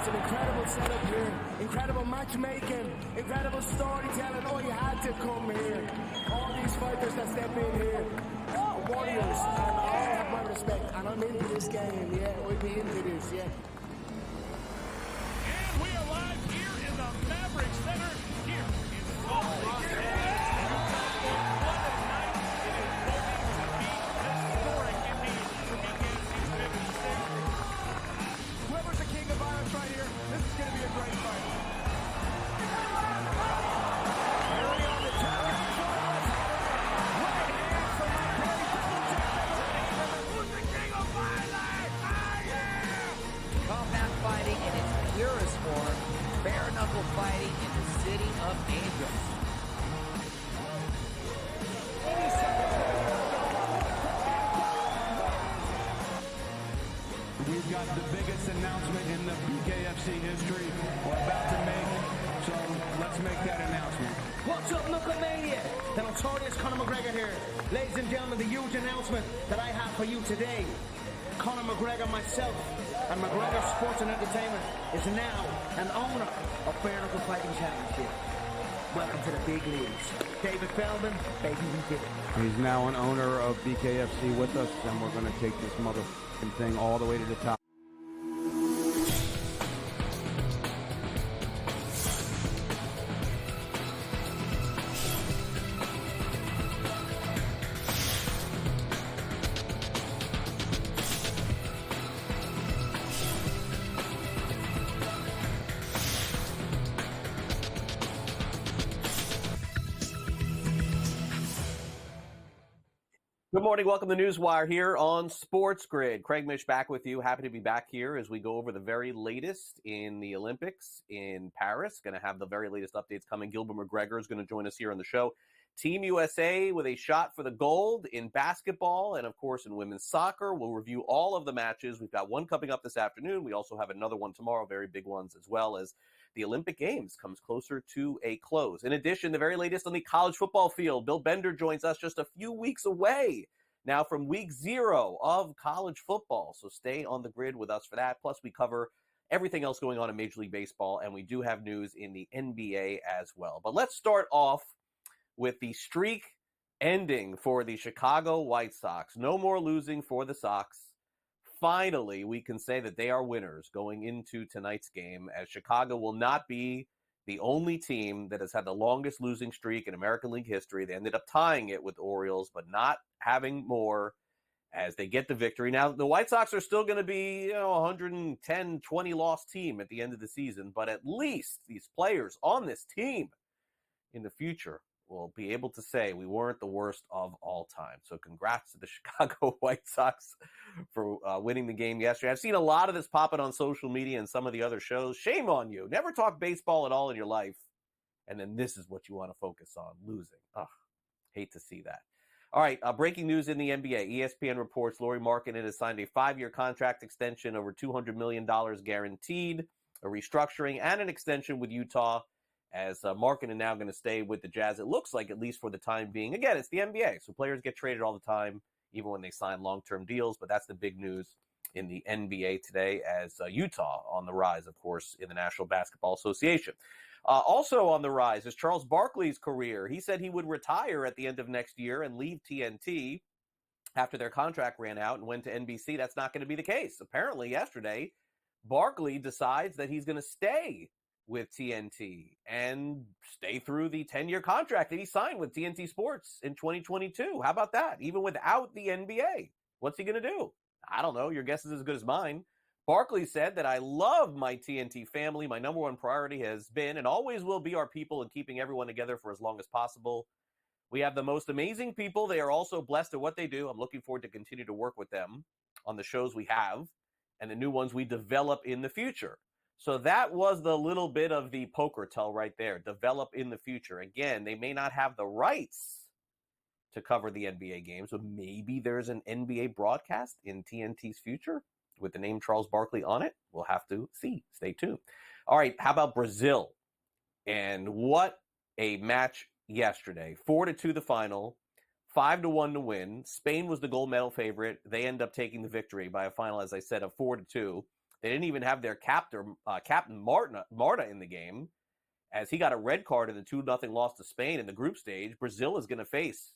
It's an incredible setup here, incredible matchmaking, incredible storytelling. Oh, you had to come here. All these fighters that step in here, warriors, and all have my respect. And I'm into this game, yeah. I'll be into this, yeah. And we are live here in the Maverick Center, here in Salt Lake City. What a night. It is going to be historic indeed for BKFC's finish. Whoever's the king of violence right here, this is going to be a great fight. Early on the target. Right hand from my boy, double tap. Who's the king of violence? I am! Combat fighting in its purest form, bare knuckle fighting in the city of angels. We've got the biggest announcement in the BKFC history we're about to make, so let's make that announcement. What's up, Knucklemania? The notorious Conor McGregor here. Ladies and gentlemen, the huge announcement that I have for you today. Conor McGregor, myself, and McGregor Sports and Entertainment is now an owner of Bare Knuckle Fighting Championship. Welcome to the big leagues. David Feldman, baby, we did it. He's now an owner of BKFC with us, and we're going to take this motherfucking thing all the way to the top. Good morning. Welcome to NewsWire here on SportsGrid. Craig Mish back with you. Happy to be back here as we go over the very latest in the Olympics in Paris. Going to have the very latest updates coming. Gilbert McGregor is going to join us here on the show. Team USA with a shot for the gold in basketball and, of course, in women's soccer. We'll review all of the matches. We've got one coming up this afternoon. We also have another one tomorrow, very big ones, as well as the Olympic Games comes closer to a close. In addition, the very latest on the college football field. Bill Bender joins us just a few weeks away now from week 0 of college football. So stay on the grid with us for that. Plus, we cover everything else going on in Major League Baseball, and we do have news in the NBA as well. But let's start off with the streak ending for the Chicago White Sox. No more losing for the Sox. Finally, we can say that they are winners going into tonight's game, as Chicago will not be the only team that has had the longest losing streak in American League history. They ended up tying it with the Orioles, but not having more as they get the victory. Now, the White Sox are still going to be, 110, 20 loss team at the end of the season, but at least these players on this team in the future will be able to say we weren't the worst of all time. So congrats to the Chicago White Sox for winning the game yesterday. I've seen a lot of this popping on social media and some of the other shows. Shame on you. Never talk baseball at all in your life. And then this is what you want to focus on, losing. Ugh, hate to see that. All right, breaking news in the NBA. ESPN reports Lauri Markkanen has signed a 5-year contract extension over $200 million guaranteed, a restructuring, and an extension with Utah, as Markkanen now going to stay with the Jazz, it looks like, at least for the time being. Again, it's the NBA, so players get traded all the time, even when they sign long-term deals, but that's the big news in the NBA today, as Utah on the rise, of course, in the National Basketball Association. Also on the rise is Charles Barkley's career. He said he would retire at the end of next year and leave TNT after their contract ran out and went to NBC. That's not going to be the case. Apparently, yesterday, Barkley decides that he's going to stay with TNT and stay through the 10-year contract that he signed with TNT Sports in 2022. How about that? Even without the NBA, what's he going to do? I don't know. Your guess is as good as mine. Barkley said that I love my TNT family. My number one priority has been and always will be our people and keeping everyone together for as long as possible. We have the most amazing people. They are also blessed at what they do. I'm looking forward to continue to work with them on the shows we have and the new ones we develop in the future. So that was the little bit of the poker tell right there. Develop in the future. Again, they may not have the rights to cover the NBA games, but maybe there's an NBA broadcast in TNT's future with the name Charles Barkley on it. We'll have to see. Stay tuned. All right, how about Brazil? And what a match yesterday. 4-2 the final, 5-1 to win. Spain was the gold medal favorite. They end up taking the victory by a final, as I said, of 4-2. They didn't even have their captain Marta in the game, as he got a red card in the 2-0 loss to Spain in the group stage. Brazil is going to face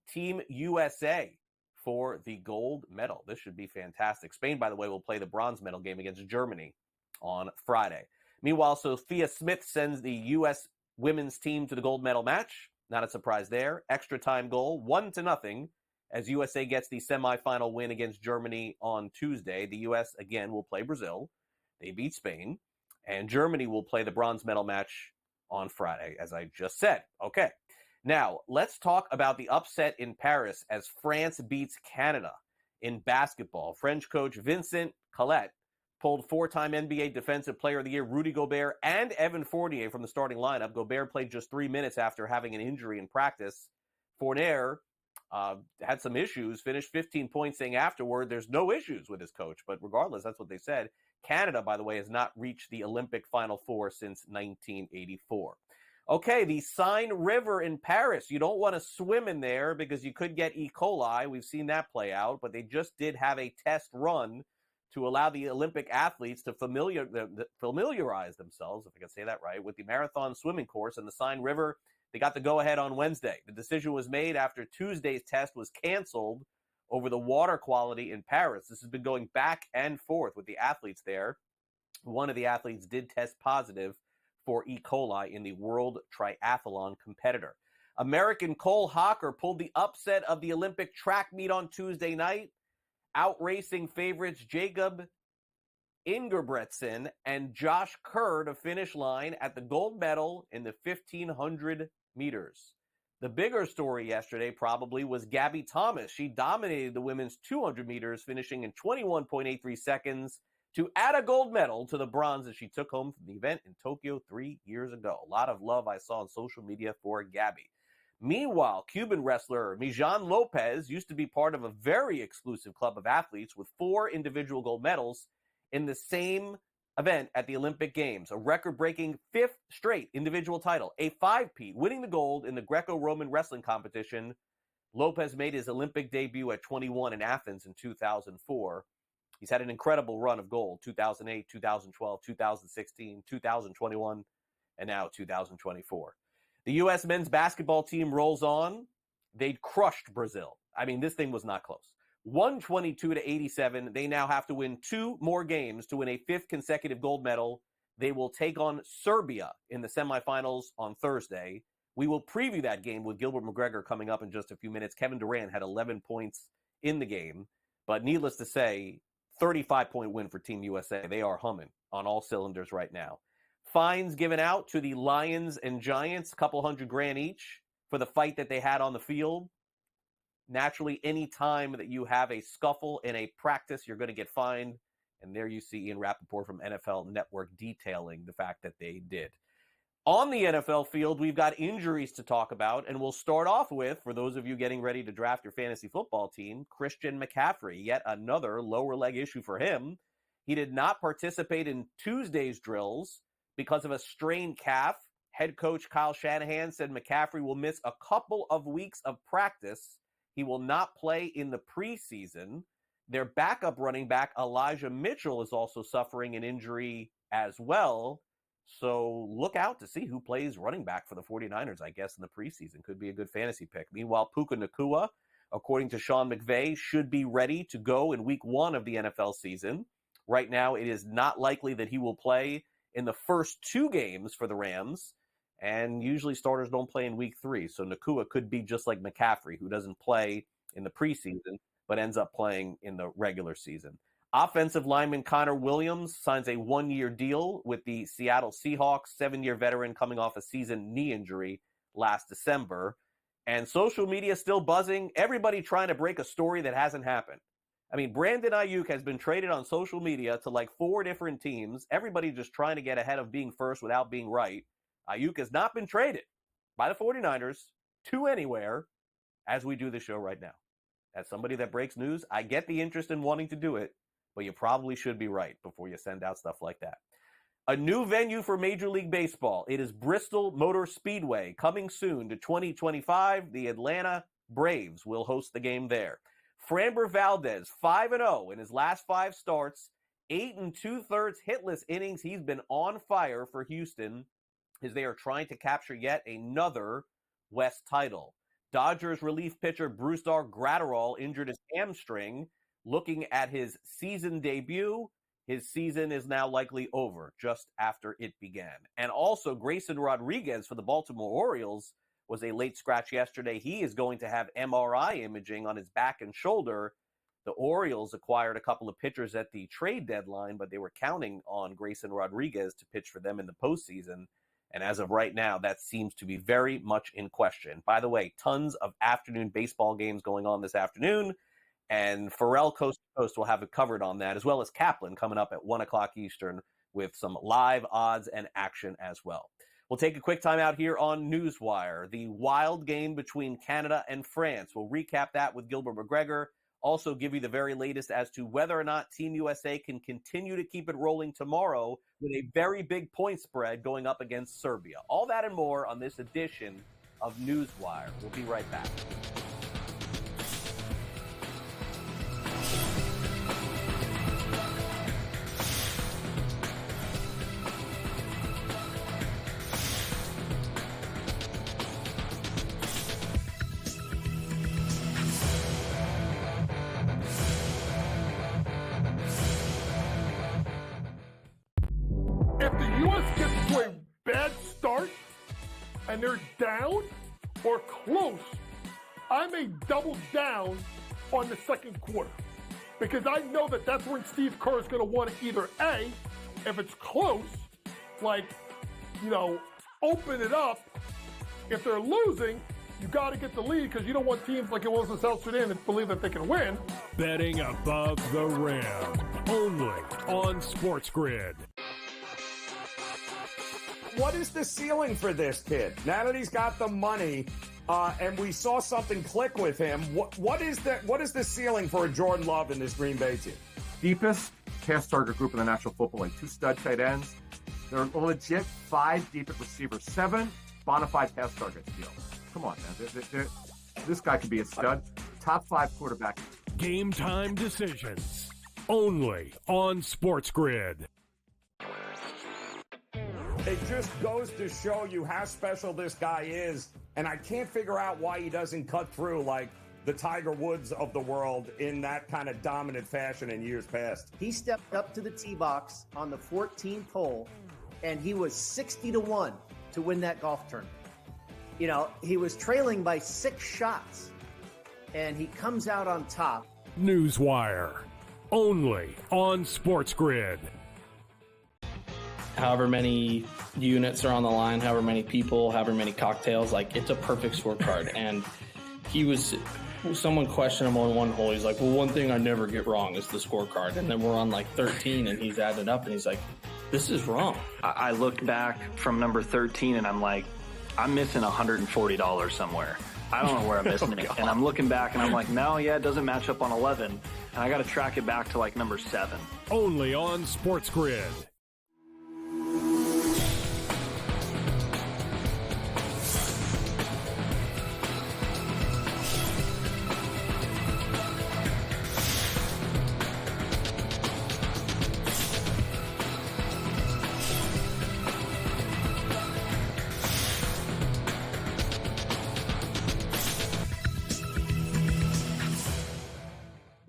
Team USA for the gold medal. This should be fantastic. Spain, by the way, will play the bronze medal game against Germany on Friday. Meanwhile, Sophia Smith sends the U.S. women's team to the gold medal match. Not a surprise there. Extra time goal, 1-0, as USA gets the semifinal win against Germany on Tuesday. The U.S., again, will play Brazil. They beat Spain. And Germany will play the bronze medal match on Friday, as I just said. Okay. Now, let's talk about the upset in Paris as France beats Canada in basketball. French coach Vincent Collet pulled 4-time NBA Defensive Player of the Year Rudy Gobert and Evan Fournier from the starting lineup. Gobert played just 3 minutes after having an injury in practice. Fournier had some issues, finished 15 points, saying afterward there's no issues with his coach. But regardless, that's what they said. Canada, by the way, has not reached the Olympic Final Four since 1984. Okay, the Seine River in Paris. You don't want to swim in there because you could get E. coli. We've seen that play out, but they just did have a test run to allow the Olympic athletes to familiarize themselves, if I can say that right, with the marathon swimming course in the Seine River. They got the go-ahead on Wednesday. The decision was made after Tuesday's test was canceled over the water quality in Paris. This has been going back and forth with the athletes there. One of the athletes did test positive for E. coli in the World Triathlon competitor. American Cole Hocker pulled the upset of the Olympic track meet on Tuesday night, outracing favorites Jacob Ingebrigtsen and Josh Kerr to finish line at the gold medal in the 1,500 meters. The bigger story yesterday probably was Gabby Thomas. She dominated the women's 200 meters, finishing in 21.83 seconds to add a gold medal to the bronze that she took home from the event in Tokyo 3 years ago. A lot of love I saw on social media for Gabby. Meanwhile, Cuban wrestler Mijan Lopez used to be part of a very exclusive club of athletes with 4 individual gold medals in the same event at the Olympic Games, a record-breaking 5th straight individual title, a 5-peat, winning the gold in the Greco-Roman wrestling competition. Lopez made his Olympic debut at 21 in Athens in 2004. He's had an incredible run of gold, 2008, 2012, 2016, 2021, and now 2024. The U.S. men's basketball team rolls on. They crushed Brazil. I mean, this thing was not close. 122-87. They now have to win 2 more games to win a 5th consecutive gold medal. They will take on Serbia in the semifinals on Thursday. We will preview that game with Gilbert McGregor coming up in just a few minutes. Kevin Durant had 11 points in the game, but needless to say, 35-point win for Team USA. They are humming on all cylinders right now. Fines given out to the Lions and Giants, $200,000 each for the fight that they had on the field. Naturally, any time that you have a scuffle in a practice, you're going to get fined. And there you see Ian Rappaport from NFL Network detailing the fact that they did. On the NFL field, we've got injuries to talk about, and we'll start off with, for those of you getting ready to draft your fantasy football team, Christian McCaffrey. Yet another lower leg issue for him. He did not participate in Tuesday's drills because of a strained calf. Head coach Kyle Shanahan said McCaffrey will miss a couple of weeks of practice. He will not play in the preseason. Their backup running back, Elijah Mitchell, is also suffering an injury as well. So look out to see who plays running back for the 49ers, I guess, in the preseason. Could be a good fantasy pick. Meanwhile, Puka Nacua, according to Sean McVay, should be ready to go in week 1 of the NFL season. Right now, it is not likely that he will play in the first 2 games for the Rams. And usually starters don't play in week 3. So Nacua could be just like McCaffrey, who doesn't play in the preseason, but ends up playing in the regular season. Offensive lineman Connor Williams signs a 1-year deal with the Seattle Seahawks, 7-year veteran coming off a season knee injury last December. And social media still buzzing, everybody trying to break a story that hasn't happened. I mean, Brandon Ayuk has been traded on social media to like 4 different teams. Everybody just trying to get ahead of being first without being right. Ayuk has not been traded by the 49ers to anywhere as we do the show right now. As somebody that breaks news, I get the interest in wanting to do it, but you probably should be right before you send out stuff like that. A new venue for Major League Baseball. It is Bristol Motor Speedway. Coming soon to 2025, the Atlanta Braves will host the game there. Framber Valdez, 5-0 in his last 5 starts, 8 2/3 hitless innings. He's been on fire for Houston as they are trying to capture yet another West title. Dodgers relief pitcher Brusdar Graterol injured his hamstring. Looking at his season debut, his season is now likely over just after it began. And also, Grayson Rodriguez for the Baltimore Orioles was a late scratch yesterday. He is going to have MRI imaging on his back and shoulder. The Orioles acquired a couple of pitchers at the trade deadline, but they were counting on Grayson Rodriguez to pitch for them in the postseason. And as of right now, that seems to be very much in question. By the way, tons of afternoon baseball games going on this afternoon. And Pharrell Coast to Coast will have it covered on that, as well as Kaplan coming up at 1 o'clock Eastern with some live odds and action as well. We'll take a quick time out here on NewsWire. The wild game between Canada and France. We'll recap that with Gilbert McGregor. Also give you the very latest as to whether or not Team USA can continue to keep it rolling tomorrow with a very big point spread going up against Serbia. All that and more on this edition of NewsWire. We'll be right back. If the U.S. gets to a bad start and they're down or close, I may double down on the second quarter because I know that that's when Steve Kerr is going to want to either A, if it's close, like, open it up. If they're losing, you got to get the lead because you don't want teams like it was in South Sudan that believe that they can win. Betting above the rim, only on SportsGrid. What is the ceiling for this kid? Now that he's got the money, and we saw something click with him, what is the ceiling for a Jordan Love in this Green Bay team? Deepest cast target group in the National Football League. 2 stud tight ends. They're a legit 5 deep at receiver. 7 bona fide pass targets deal. Come on, man. This guy could be a stud. Top 5 quarterback. Game time decisions, only on SportsGrid. It just goes to show you how special this guy is, and I can't figure out why he doesn't cut through like the Tiger Woods of the world in that kind of dominant fashion in years past. He stepped up to the tee box on the 14th hole, and he was 60-1 to win that golf tournament. He was trailing by 6 shots, and he comes out on top. NewsWire, only on SportsGrid. However many units are on the line, however many people, however many cocktails, it's a perfect scorecard. And someone questioned him on one hole. He's like, well, one thing I never get wrong is the scorecard. And then we're on 13 and he's added up and he's like, this is wrong. I looked back from number 13 and I'm like, I'm missing $140 somewhere. I don't know where I'm missing it. And I'm looking back and I'm like, no, it doesn't match up on 11. And I got to track it back to number 7. Only on SportsGrid.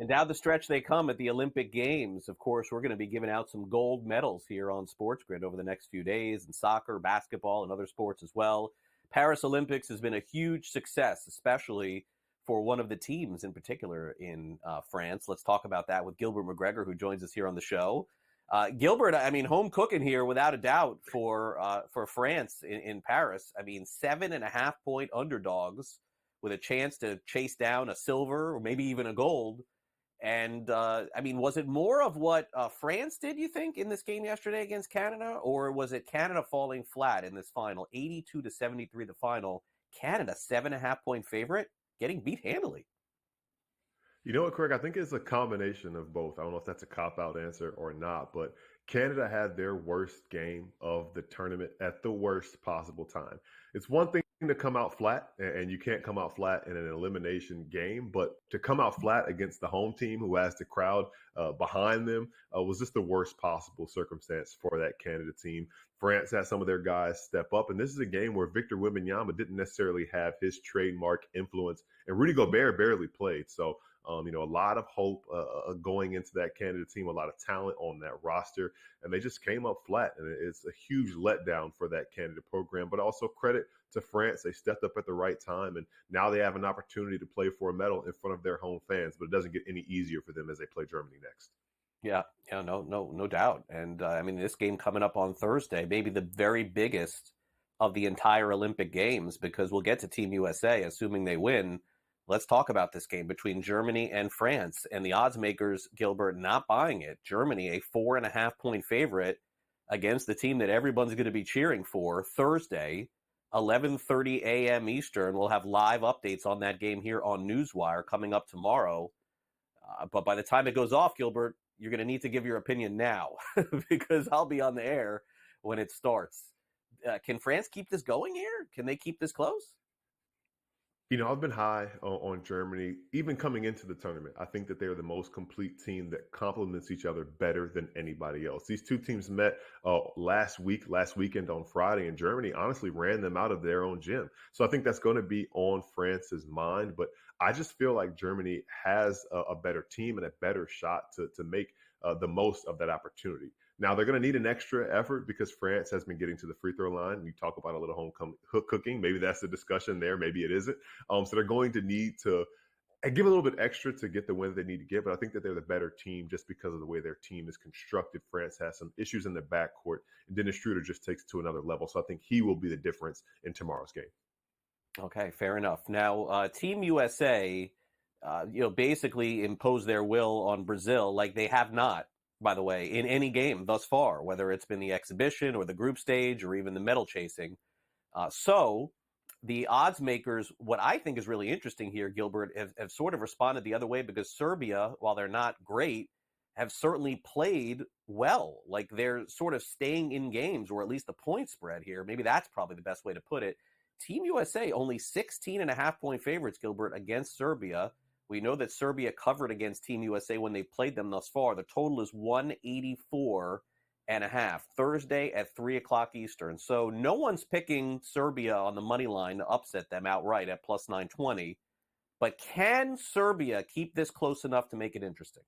Down the stretch they come at the Olympic Games. Of course, we're going to be giving out some gold medals here on SportsGrid over the next few days in soccer, basketball, and other sports as well. Paris Olympics has been a huge success, especially for one of the teams in particular in France. Let's talk about that with Gilbert McGregor, who joins us here on the show. Gilbert, home cooking here without a doubt for France in Paris. 7.5-point underdogs with a chance to chase down a silver or maybe even a gold. And, was it more of what France did, you think, in this game yesterday against Canada? Or was it Canada falling flat in this final? 82-73 the final. Canada, 7.5-point favorite, getting beat handily. You know what, Craig? I think it's a combination of both. I don't know if that's a cop-out answer or not, but Canada had their worst game of the tournament at the worst possible time. It's one thing to come out flat, and you can't come out flat in an elimination game, but to come out flat against the home team who has the crowd behind them was just the worst possible circumstance for that Canada team. France had some of their guys step up, and this is a game where Victor Wembanyama didn't necessarily have his trademark influence, and Rudy Gobert barely played. So, a lot of hope going into that Canada team, a lot of talent on that roster, and they just came up flat, and it's a huge letdown for that Canada program, but also credit to France. They stepped up at the right time, and now they have an opportunity to play for a medal in front of their home fans, but it doesn't get any easier for them as they play Germany next. Yeah, no doubt. And this game coming up on Thursday, maybe the very biggest of the entire Olympic Games, because we'll get to Team USA, assuming they win. Let's talk about this game between Germany and France, and the odds makers, Gilbert, not buying it. Germany, a 4.5-point favorite against the team that everyone's going to be cheering for Thursday, 11:30 a.m. Eastern. We'll have live updates on that game here on NewsWire coming up tomorrow. But by the time it goes off, Gilbert, you're going to need to give your opinion now because I'll be on the air when it starts. Can France keep this going here? Can they keep this close? I've been high on Germany, even coming into the tournament. I think that they're the most complete team that complements each other better than anybody else. These two teams met last weekend on Friday, and Germany honestly ran them out of their own gym. So I think that's going to be on France's mind. But I just feel like Germany has a better team and a better shot to make the most of that opportunity. Now, they're going to need an extra effort because France has been getting to the free throw line. You talk about a little home hook cooking. Maybe that's the discussion there. Maybe it isn't. So they're going to need to give a little bit extra to get the win that they need to get. But I think that they're the better team just because of the way their team is constructed. France has some issues in the backcourt, and Dennis Schroeder just takes it to another level. So I think he will be the difference in tomorrow's game. Okay, fair enough. Now, Team USA, basically imposed their will on Brazil like they have not, by the way, in any game thus far, whether it's been the exhibition or the group stage or even the medal chasing. So the odds makers, what I think is really interesting here, Gilbert, have sort of responded the other way because Serbia, while they're not great, have certainly played well. Like they're sort of staying in games, or at least the point spread here. Maybe that's probably the best way to put it. Team USA, only 16.5-point favorites, Gilbert, against Serbia. We know that Serbia covered against Team USA when they played them thus far. The total is 184.5. Thursday at 3 o'clock Eastern. So no one's picking Serbia on the money line to upset them outright at plus 920. But can Serbia keep this close enough to make it interesting?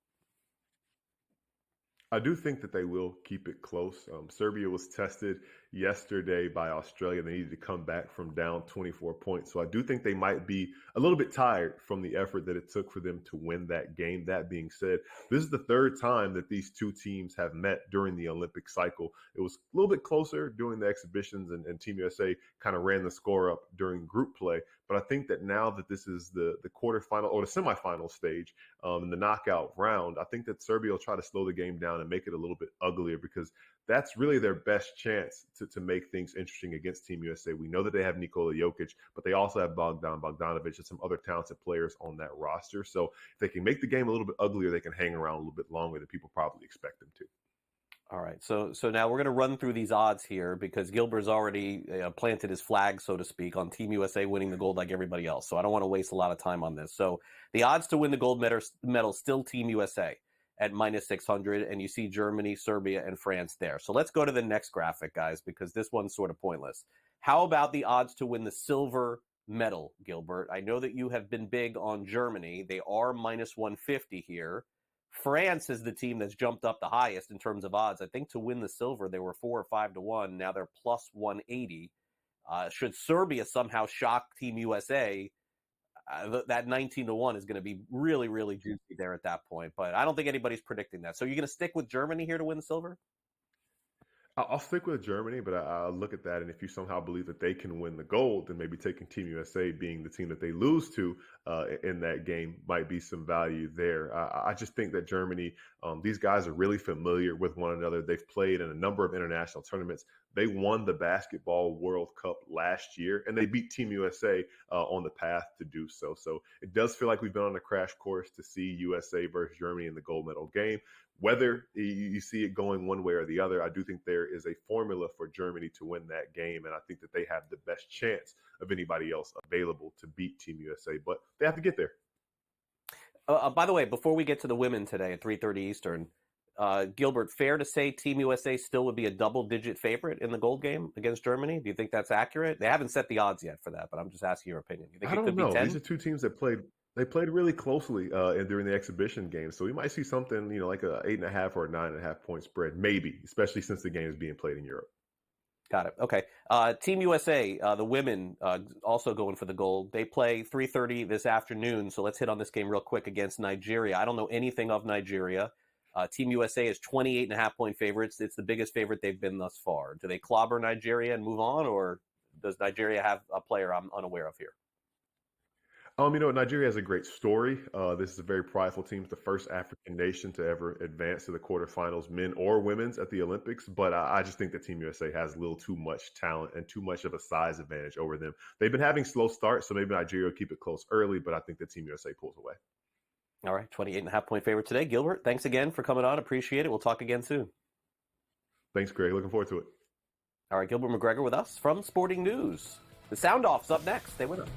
I do think that they will keep it close. Serbia was tested yesterday by Australia. They needed to come back from down 24 points. So I do think they might be a little bit tired from the effort that it took for them to win that game. That being said, this is the third time that these two teams have met during the Olympic cycle. It was a little bit closer during the exhibitions, and Team USA kind of ran the score up during group play. But I think that now that this is the quarterfinal or the semifinal stage in the knockout round, I think that Serbia will try to slow the game down and make it a little bit uglier because that's really their best chance to make things interesting against Team USA. We know that they have Nikola Jokic, but they also have Bogdan Bogdanovic and some other talented players on that roster. So if they can make the game a little bit uglier, they can hang around a little bit longer than people probably expect them to. All right, so now we're going to run through these odds here because Gilbert's already planted his flag, so to speak, on Team USA winning the gold like everybody else. So I don't want to waste a lot of time on this. So the odds to win the gold medal still Team USA at minus 600, and you see Germany, Serbia, and France there. So let's go to the next graphic, guys, because this one's sort of pointless. How about the odds to win the silver medal, Gilbert? I know that you have been big on Germany. They are minus 150 here. France is the team that's jumped up the highest in terms of odds. I think to win the silver, they were 4 or 5 to 1. Now they're plus 180. Should Serbia somehow shock Team USA, that 19 to 1 is going to be really, really juicy there at that point. But I don't think anybody's predicting that. So you're going to stick with Germany here to win the silver? I'll stick with Germany, but I'll look at that. And if you somehow believe that they can win the gold, then maybe taking Team USA being the team that they lose to in that game might be some value there. I just think that Germany, these guys are really familiar with one another. They've played in a number of international tournaments. They won the Basketball World Cup last year, and they beat Team USA on the path to do so. So it does feel like we've been on a crash course to see USA versus Germany in the gold medal game. whether you see it going one way or the other, I do think there is a formula for Germany to win that game, and I think that they have the best chance of anybody else available to beat Team USA, but they have to get there. By the way, before we get to the women today at 3:30 Eastern, Gilbert, fair to say Team USA still would be a double-digit favorite in the gold game against Germany? Do you think that's accurate? They haven't set the odds yet for that, but I'm just asking your opinion. You think I it could don't know. be 10? These are two teams that played really closely during the exhibition game, so we might see something, like a 8.5 or a 9.5 point spread, maybe, especially since the game is being played in Europe. Got it. Okay. Team USA, the women, also going for the gold. They play 3:30 this afternoon, so let's hit on this game real quick against Nigeria. I don't know anything of Nigeria. Team USA is 28.5-point favorites. It's the biggest favorite they've been thus far. Do they clobber Nigeria and move on, or does Nigeria have a player I'm unaware of here? Nigeria has a great story. This is a very prideful team. It's the first African nation to ever advance to the quarterfinals, men or women's, at the Olympics. But I just think that Team USA has a little too much talent and too much of a size advantage over them. They've been having slow starts, so maybe Nigeria will keep it close early, but I think that Team USA pulls away. All right, 28.5-point favorite today. Gilbert, thanks again for coming on. Appreciate it. We'll talk again soon. Thanks, Greg. Looking forward to it. All right, Gilbert McGregor with us from Sporting News. The Sound Off's up next. Stay with us.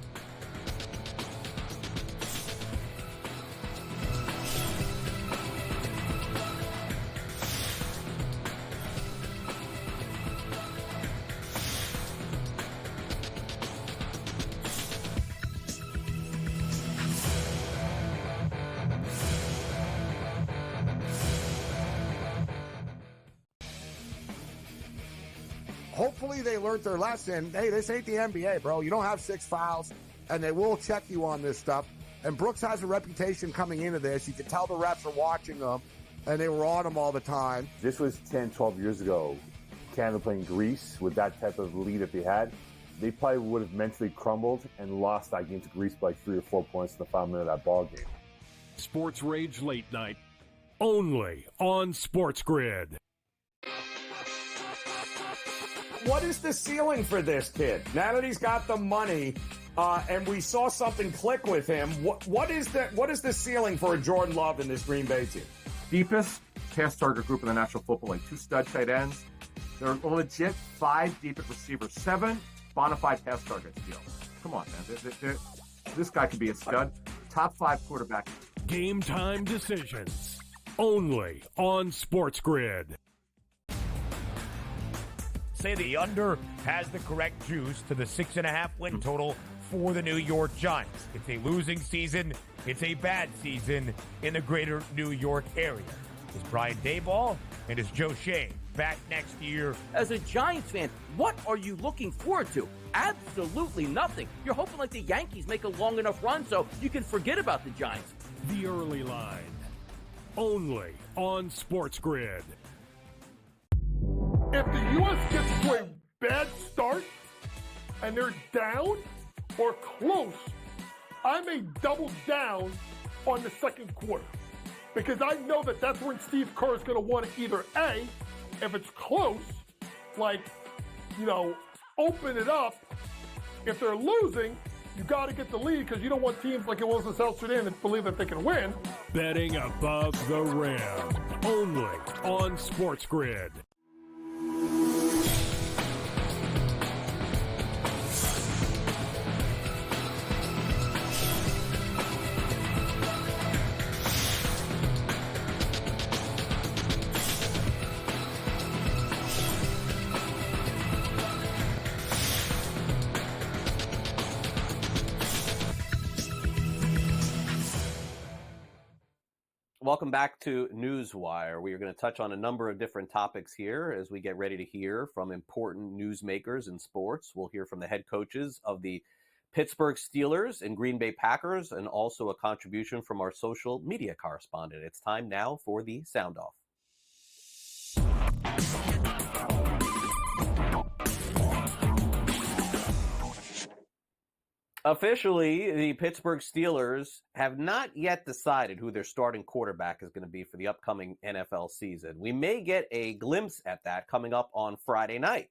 Hopefully they learned their lesson. Hey, this ain't the NBA, bro. You don't have 6 fouls, and they will check you on this stuff. And Brooks has a reputation coming into this. You can tell the refs are watching him, and they were on him all the time. This was 10, 12 years ago. Canada playing Greece with that type of lead that they had. They probably would have mentally crumbled and lost that game to Greece by 3 or 4 points in the final minute of that ball game. Sports Rage Late Night, only on SportsGrid. What is the ceiling for this kid? Now that he's got the money, and we saw something click with him, what is the ceiling for a Jordan Love in this Green Bay team? Deepest pass target group in the National Football League, 2 stud tight ends. They're a legit 5 deep at receiver, 7 bona fide pass targets. Come on, man. This guy could be a stud. Top 5 quarterback. Game time decisions, only on SportsGrid. Say the under has the correct juice to the 6.5 win total for the New York Giants. It's a losing season. It's a bad season in the greater New York area. Is Brian Daboll and is Joe Shea back next year? As a Giants fan, what are you looking forward to? Absolutely nothing. You're hoping like the Yankees make a long enough run so you can forget about the Giants. The early line, only on SportsGrid. If the U.S. gets to a bad start and they're down or close, I may double down on the second quarter because I know that that's when Steve Kerr is going to want to either A, if it's close, open it up. If they're losing, you got to get the lead because you don't want teams like it was in South Sudan that believe that they can win. Betting above the rim, only on SportsGrid. Welcome back to NewsWire. We are going to touch on a number of different topics here as we get ready to hear from important newsmakers in sports. We'll hear from the head coaches of the Pittsburgh Steelers and Green Bay Packers, and also a contribution from our social media correspondent. It's time now for the Sound Off. Officially, the Pittsburgh Steelers have not yet decided who their starting quarterback is going to be for the upcoming NFL season. We may get a glimpse at that coming up on Friday night,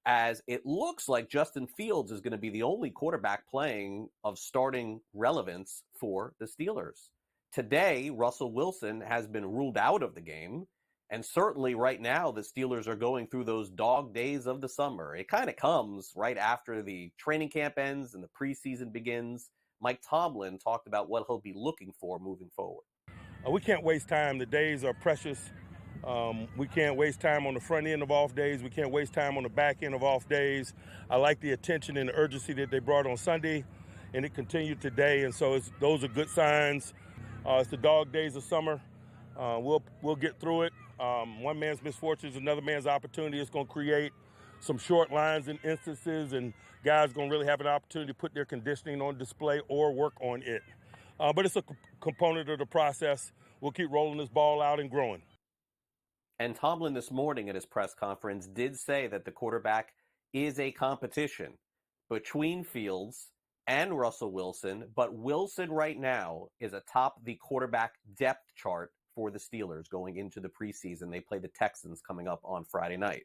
as it looks like Justin Fields is going to be the only quarterback playing of starting relevance for the Steelers. Today, Russell Wilson has been ruled out of the game. And certainly right now, the Steelers are going through those dog days of the summer. It kind of comes right after the training camp ends and the preseason begins. Mike Tomlin talked about what he'll be looking for moving forward. We can't waste time. The days are precious. We can't waste time on the front end of off days. We can't waste time on the back end of off days. I like the attention and the urgency that they brought on Sunday, and it continued today. And so those are good signs. It's the dog days of summer. We'll get through it. One man's misfortune is another man's opportunity. It's going to create some short lines and instances, and guys going to really have an opportunity to put their conditioning on display or work on it. But it's a component of the process. We'll keep rolling this ball out and growing. And Tomlin this morning at his press conference did say that the quarterback is a competition between Fields and Russell Wilson, but Wilson right now is atop the quarterback depth chart for the Steelers going into the preseason. They play the Texans coming up on Friday night.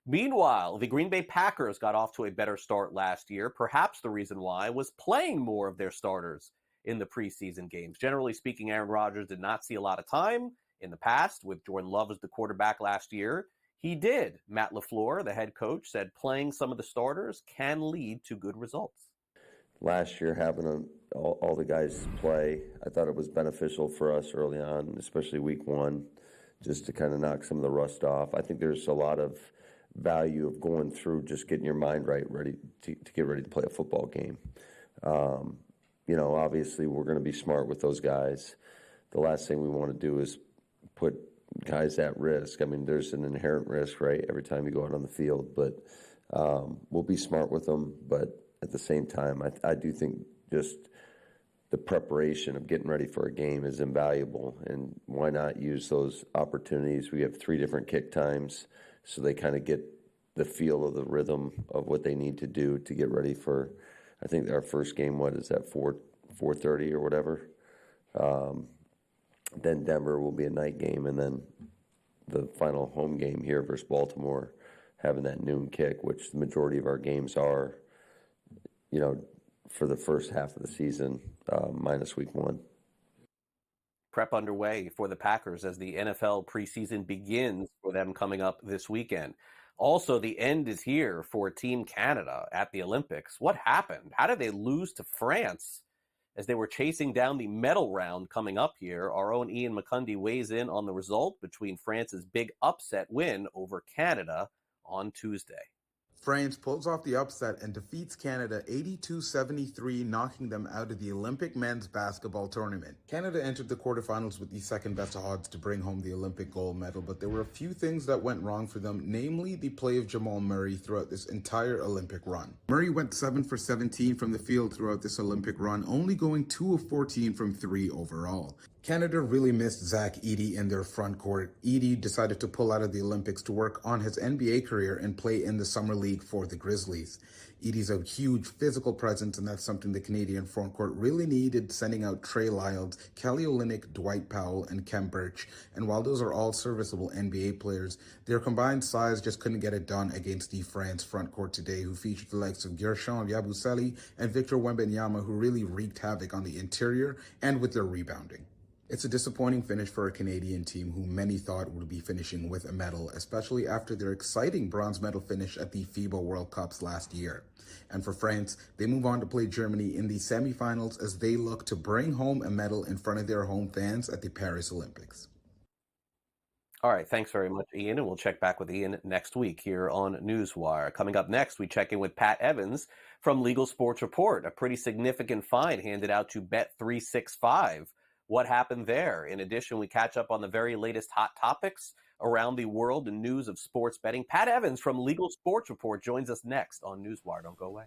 Meanwhile, the Green Bay Packers got off to a better start last year. Perhaps the reason why was playing more of their starters in the preseason games. Generally speaking, Aaron Rodgers did not see a lot of time in the past with Jordan Love as the quarterback last year. He did. Matt LaFleur, the head coach, said playing some of the starters can lead to good results. Last year, having all the guys play, I thought it was beneficial for us early on, especially week one, just to kind of knock some of the rust off. I think there's a lot of value of going through just getting your mind right, ready to get ready to play a football game. Obviously, we're going to be smart with those guys. The last thing we want to do is put guys at risk. I mean, there's an inherent risk, right, every time you go out on the field, but we'll be smart with them. But at the same time, I do think just the preparation of getting ready for a game is invaluable, and why not use those opportunities? We have 3 different kick times, so they kind of get the feel of the rhythm of what they need to do to get ready for, I think our first game, what is that, 4:30 or whatever? Then Denver will be a night game, and then the final home game here versus Baltimore, having that noon kick, which the majority of our games are, for the first half of the season, minus week 1. Prep underway for the Packers as the NFL preseason begins for them coming up this weekend. Also, the end is here for Team Canada at the Olympics. What happened? How did they lose to France as they were chasing down the medal round coming up here? Our own Ian McCundy weighs in on the result between France's big upset win over Canada on Tuesday. France pulls off the upset and defeats Canada 82-73, knocking them out of the Olympic men's basketball tournament. Canada entered the quarterfinals with the second best odds to bring home the Olympic gold medal, but there were a few things that went wrong for them, namely the play of Jamal Murray throughout this entire Olympic run. Murray went 7 for 17 from the field throughout this Olympic run, only going 2 of 14 from 3 overall. Canada really missed Zach Edey in their front court. Edey decided to pull out of the Olympics to work on his NBA career and play in the Summer League for the Grizzlies. Edey's a huge physical presence, and that's something the Canadian front court really needed, sending out Trey Lyles, Kelly Olynyk, Dwight Powell, and Khem Birch. And while those are all serviceable NBA players, their combined size just couldn't get it done against the France front court today, who featured the likes of Gershon Yabusele and Victor Wembanyama, who really wreaked havoc on the interior and with their rebounding. It's a disappointing finish for a Canadian team who many thought would be finishing with a medal, especially after their exciting bronze medal finish at the FIBA World Cups last year. And for France, they move on to play Germany in the semifinals as they look to bring home a medal in front of their home fans at the Paris Olympics. All right, thanks very much, Ian, and we'll check back with Ian next week here on NewsWire. Coming up next, we check in with Pat Evans from Legal Sports Report, a pretty significant fine handed out to Bet365. What happened there? In addition, we catch up on the very latest hot topics around the world and news of sports betting. Pat Evans from Legal Sports Report joins us next on NewsWire. Don't go away.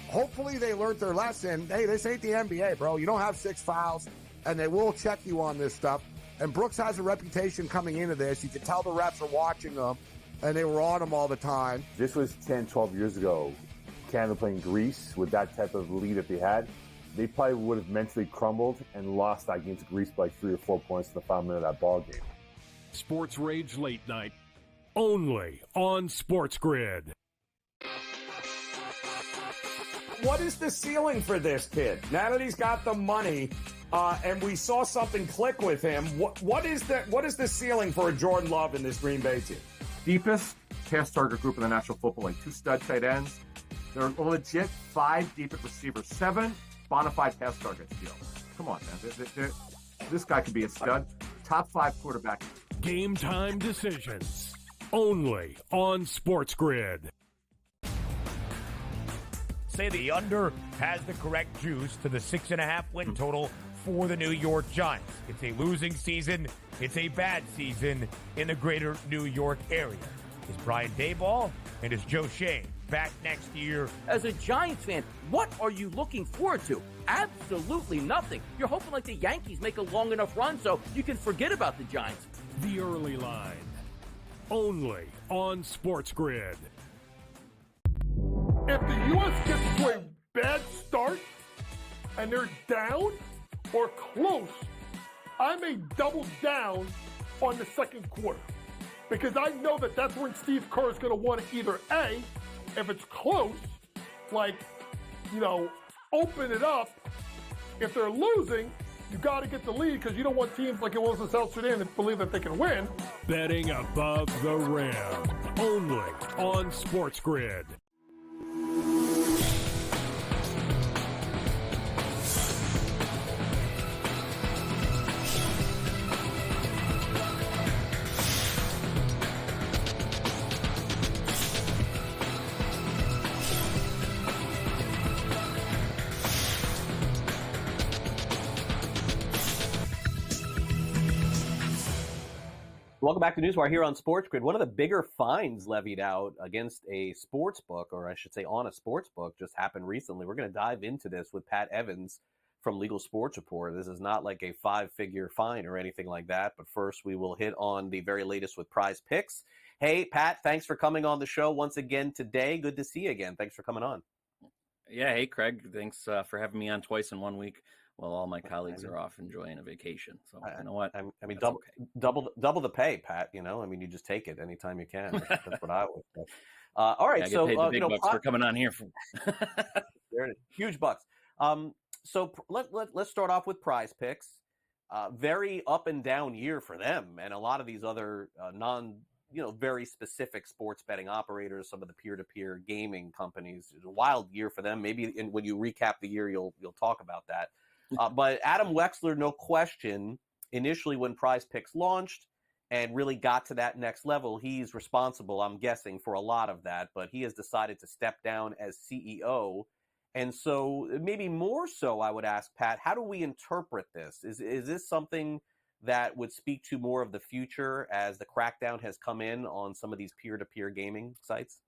Hopefully they learned their lesson. Hey, this ain't the NBA, bro. You don't have 6 fouls, and they will check you on this stuff. And Brooks has a reputation coming into this. You can tell the refs are watching him, and they were on him all the time. This was 10, 12 years ago. Canada playing Greece with that type of lead that they had. They probably would have mentally crumbled and lost that game to Greece by 3 or 4 points in the final minute of that ball game. Sports Rage Late Night, only on SportsGrid. What is the ceiling for this kid? Now that he's got the money, and we saw something click with him, what is the ceiling for a Jordan Love in this Green Bay team? Deepest pass target group in the National Football League. 2 stud tight ends. They're a legit 5 deep at receiver. 7 bona fide pass targets deal. Come on, man. This guy could be a stud. Top 5 quarterback. Game time decisions, only on SportsGrid. Say the under has the correct juice to the 6.5 win total for the New York Giants. It's a losing season. It's a bad season in the greater New York area. Is Brian Daboll and is Joe Shane back next year? As a Giants fan, what are you looking forward to? Absolutely nothing. You're hoping like the Yankees make a long enough run so you can forget about the Giants. The early line, only on SportsGrid. If the U.S. gets to a bad start and they're down or close, I may double down on the second quarter because I know that that's when Steve Kerr is going to want to either A, if it's close, like, open it up. If they're losing, you got to get the lead because you don't want teams like it was in South Sudan that believe that they can win. Betting above the rim, only on SportsGrid. Welcome back to NewsWire here on SportsGrid. One of the bigger fines levied out against a sports book, or I should say on a sports book, just happened recently. We're going to dive into this with Pat Evans from Legal Sports Report. This is not like a 5-figure fine or anything like that, but first we will hit on the very latest with Prize Picks. Hey, Pat, thanks for coming on the show once again today. Good to see you again. Thanks for coming on. Yeah, hey, Craig. Thanks for having me on twice in 1 week. Well, all my colleagues are off enjoying a vacation. So you know what? I mean, double the pay, Pat. You just take it anytime you can. That's what I would say. All right, yeah, I get paid the big bucks for coming on here. There it is, huge bucks. So let's start off with Prize Picks. Very up and down year for them, and a lot of these other very specific sports betting operators, some of the peer-to-peer gaming companies. It's a wild year for them. Maybe when you recap the year, you'll talk about that. But Adam Wexler, no question, initially when Prize Picks launched and really got to that next level, he's responsible, I'm guessing, for a lot of that. But he has decided to step down as CEO. And so maybe more so, I would ask, Pat, how do we interpret this? Is this something that would speak to more of the future as the crackdown has come in on some of these peer-to-peer gaming sites?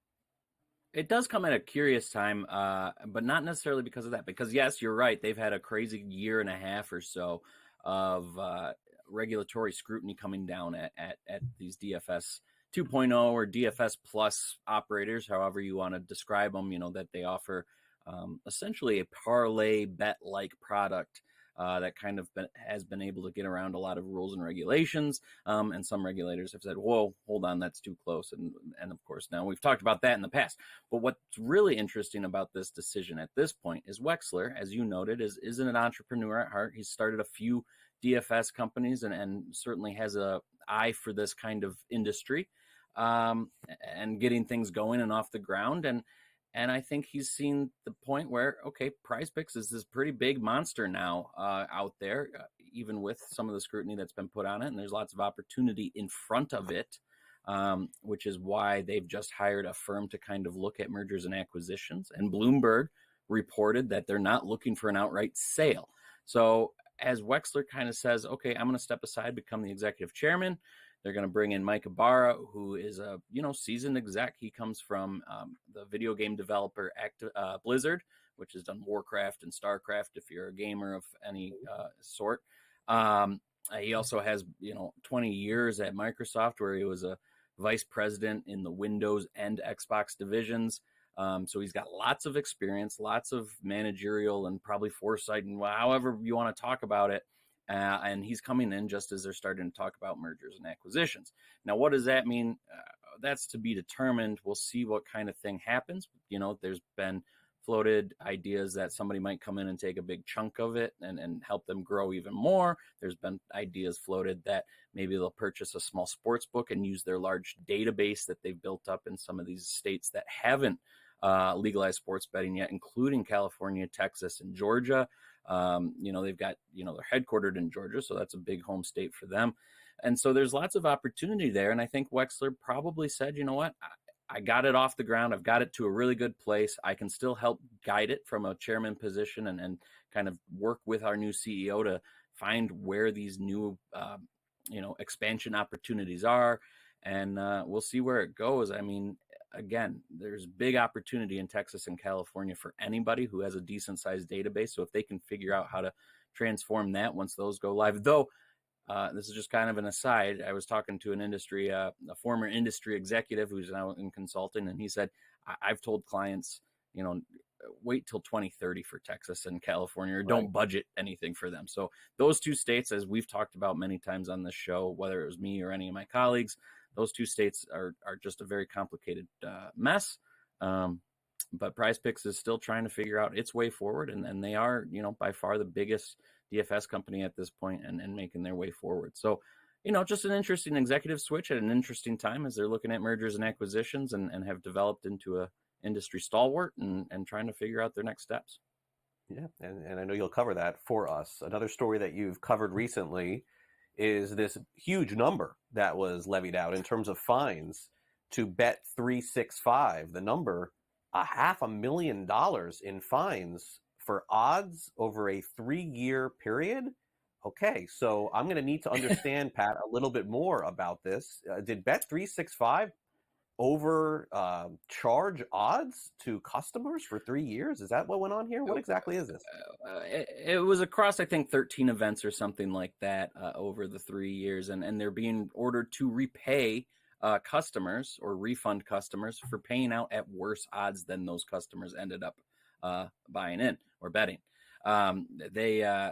It does come at a curious time, but not necessarily because of that. Because, yes, you're right. They've had a crazy year and a half or so of regulatory scrutiny coming down at these DFS 2.0 or DFS plus operators, however you want to describe them, that they offer essentially a parlay bet-like product that kind of has been able to get around a lot of rules and regulations. And some regulators have said, whoa, hold on, that's too close. And of course, now we've talked about that in the past. But what's really interesting about this decision at this point is Wexler, as you noted, is an entrepreneur at heart. He's started a few DFS companies and certainly has an eye for this kind of industry and getting things going and off the ground. And I think he's seen the point where, okay, Prize Picks is this pretty big monster now out there, even with some of the scrutiny that's been put on it. And there's lots of opportunity in front of it, which is why they've just hired a firm to kind of look at mergers and acquisitions. And Bloomberg reported that they're not looking for an outright sale. So as Wexler kind of says, okay, I'm going to step aside, become the executive chairman. They're going to bring in Mike Ibarra, who is a seasoned exec. He comes from the video game developer Blizzard, which has done Warcraft and StarCraft, if you're a gamer of any sort. He also has, 20 years at Microsoft, where he was a vice president in the Windows and Xbox divisions. So he's got lots of experience, lots of managerial and probably foresight, and however you want to talk about it. And he's coming in just as they're starting to talk about mergers and acquisitions. Now, what does that mean? That's to be determined. We'll see what kind of thing happens. There's been floated ideas that somebody might come in and take a big chunk of it and help them grow even more. There's been ideas floated that maybe they'll purchase a small sports book and use their large database that they've built up in some of these states that haven't legalized sports betting yet, including California, Texas, and Georgia. They've got, they're headquartered in Georgia, so that's a big home state for them. And so there's lots of opportunity there. And I think Wexler probably said, you know what, I got it off the ground. I've got it to a really good place. I can still help guide it from a chairman position and kind of work with our new CEO to find where these new, expansion opportunities are. And we'll see where it goes. I mean, again, there's big opportunity in Texas and California for anybody who has a decent sized database. So if they can figure out how to transform that once those go live, though, this is just kind of an aside. I was talking to a former industry executive who's now in consulting, and he said, I've told clients, wait till 2030 for Texas and California, or don't budget anything for them. So those two states, as we've talked about many times on this show, whether it was me or any of my colleagues, those two states are just a very complicated mess. But Prize Picks is still trying to figure out its way forward. And they are, by far the biggest DFS company at this point and making their way forward. So, just an interesting executive switch at an interesting time as they're looking at mergers and acquisitions and have developed into a industry stalwart and trying to figure out their next steps. Yeah, and I know you'll cover that for us. Another story that you've covered recently is this huge number that was levied out in terms of fines to Bet365. The number, $500,000 in fines for odds over a 3-year period. Okay, so I'm going to need to understand, Pat, a little bit more about this. Did Bet365 charge odds to customers for 3 years? Is that what went on here? What exactly is this? It was across, I think, 13 events or something like that over the 3 years, and they're being ordered to repay customers or refund customers for paying out at worse odds than those customers ended up buying in or betting. They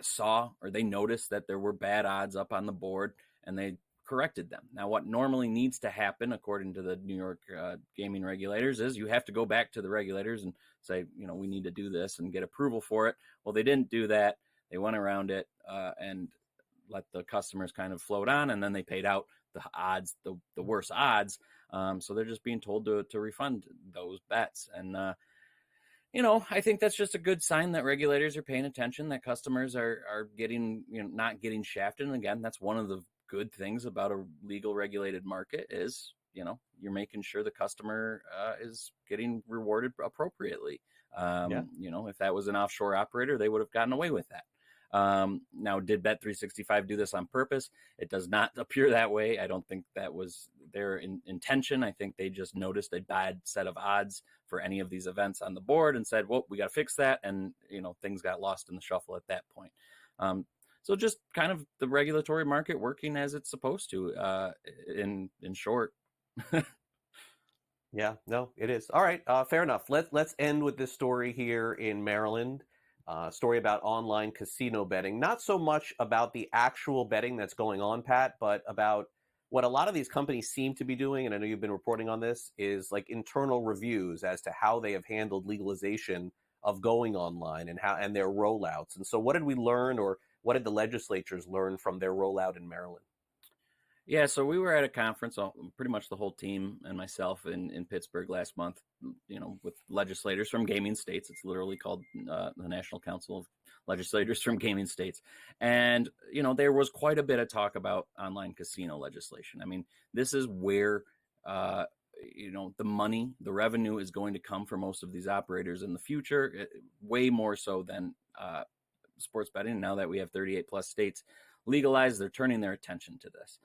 saw, or they noticed that there were bad odds up on the board, and they corrected them. Now, what normally needs to happen, according to the New York gaming regulators, is you have to go back to the regulators and say, we need to do this and get approval for it. Well, they didn't do that. They went around it and let the customers kind of float on, and then they paid out the odds, the worse odds. So they're just being told to refund those bets. And I think that's just a good sign that regulators are paying attention, that customers are getting, not getting shafted. And again, that's one of the good things about a legal regulated market is, you're making sure the customer is getting rewarded appropriately. If that was an offshore operator, they would have gotten away with that. Now, did Bet365 do this on purpose? It does not appear that way. I don't think that was their intention. I think they just noticed a bad set of odds for any of these events on the board and said, well, we got to fix that. And, things got lost in the shuffle at that point. So just kind of the regulatory market working as it's supposed to, in short. Yeah, no, it is. All right, fair enough. Let's end with this story here in Maryland. Story about online casino betting. Not so much about the actual betting that's going on, Pat, but about what a lot of these companies seem to be doing, and I know you've been reporting on this, is like internal reviews as to how they have handled legalization of going online and their rollouts. And so what did we learn, or what did the legislatures learn from their rollout in Maryland? Yeah, so we were at a conference, pretty much the whole team and myself in Pittsburgh last month, with legislators from gaming states. It's literally called the National Council of Legislators from Gaming States. And, there was quite a bit of talk about online casino legislation. I mean, this is where, the money, the revenue is going to come for most of these operators in the future, way more so than sports betting. Now that we have 38 plus states legalized, they're turning their attention to this.